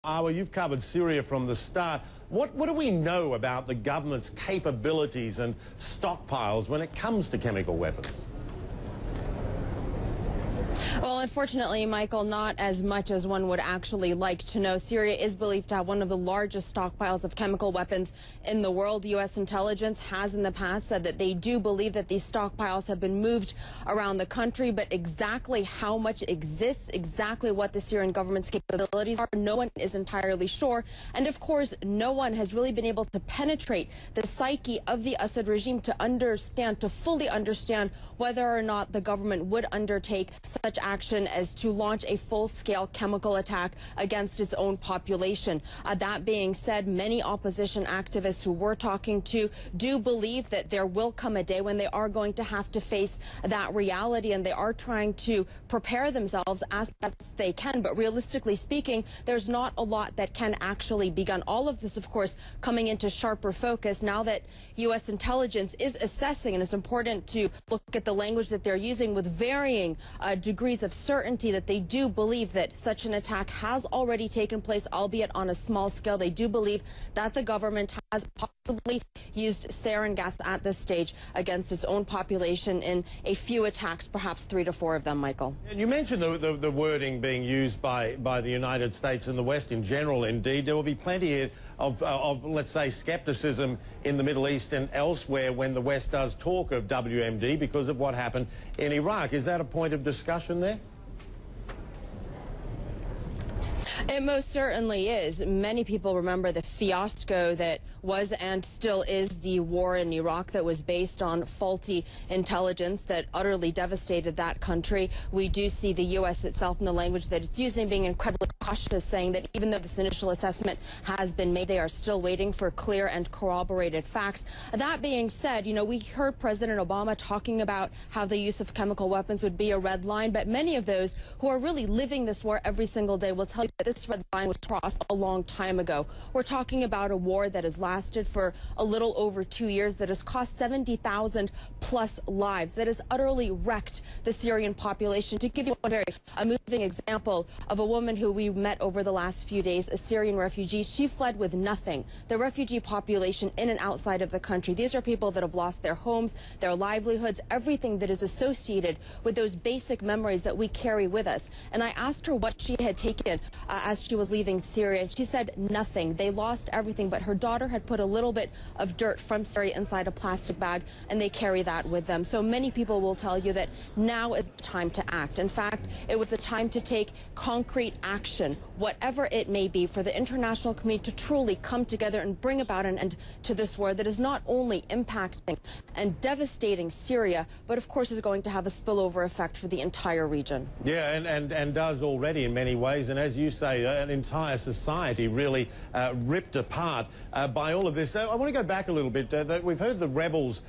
Well, you've covered Syria from the start. What do we know about the government's capabilities and stockpiles when it comes to chemical weapons? Well, unfortunately, Michael, not as much as one would actually like to know. Syria is believed to have one of the largest stockpiles of chemical weapons in the world. U.S. intelligence has in the past said that they do believe that these stockpiles have been moved around the country, but exactly how much exists, exactly what the Syrian government's capabilities are, no one is entirely sure. And of course, no one has really been able to penetrate the psyche of the Assad regime to understand, to fully understand whether or not the government would undertake such action as to launch a full-scale chemical attack against its own population. That being said, many opposition activists who we're talking to do believe that there will come a day when they are going to have to face that reality, and they are trying to prepare themselves as best they can. But realistically speaking, there's not a lot that can actually be done. All of this, of course, coming into sharper focus now that U.S. intelligence is assessing, and it's important to look at the language that they're using with varying degrees of certainty, that they do believe that such an attack has already taken place, albeit on a small scale. They do believe that the government has possibly used sarin gas at this stage against its own population in a few attacks, perhaps 3 to 4 of them, Michael. And you mentioned the wording being used by the United States and the West in general. Indeed, there will be plenty of let's say, skepticism in the Middle East and elsewhere when the West does talk of WMD because of what happened in Iraq. Is that a point of discussion there? It most certainly is. Many people remember the fiasco that was and still is the war in Iraq that was based on faulty intelligence that utterly devastated that country. We do see the U.S. itself in the language that it's using being incredibly cautious, saying that even though this initial assessment has been made, they are still waiting for clear and corroborated facts. That being said, you know, we heard President Obama talking about how the use of chemical weapons would be a red line, but many of those who are really living this war every single day will tell you that this red line was crossed a long time ago. We're talking about a war that has lasted for a little over 2 years, that has cost 70,000 plus lives, that has utterly wrecked the Syrian population. To give you a very moving example of a woman who we met over the last few days, a Syrian refugee, she fled with nothing. The refugee population in and outside of the country, these are people that have lost their homes, their livelihoods, everything that is associated with those basic memories that we carry with us. And I asked her what she had taken as she was leaving Syria, and she said nothing. They lost everything, but her daughter had put a little bit of dirt from Syria inside a plastic bag, and they carry that with them. So many people will tell you that now is the time to act. In fact, it was the time to take concrete action, whatever it may be, for the international community to truly come together and bring about an end to this war that is not only impacting and devastating Syria, but of course is going to have a spillover effect for the entire region. Yeah, and does already in many ways. And as you say, an entire society really ripped apart by all of this. I want to go back a little bit. We've heard the rebels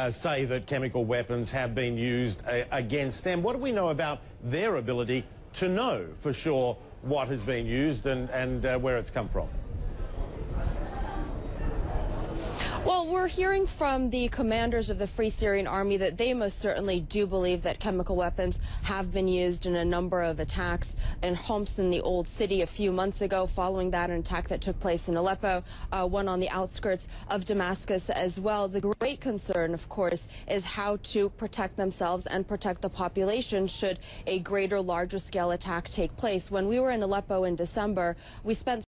say that chemical weapons have been used against them. What do we know about their ability to know for sure what has been used and where it's come from? Well, we're hearing from the commanders of the Free Syrian Army that they most certainly do believe that chemical weapons have been used in a number of attacks in Homs, in the old city, a few months ago. Following that, an attack that took place in Aleppo, one on the outskirts of Damascus as well. The great concern, of course, is how to protect themselves and protect the population should a greater, larger scale attack take place. When we were in Aleppo in December, we spent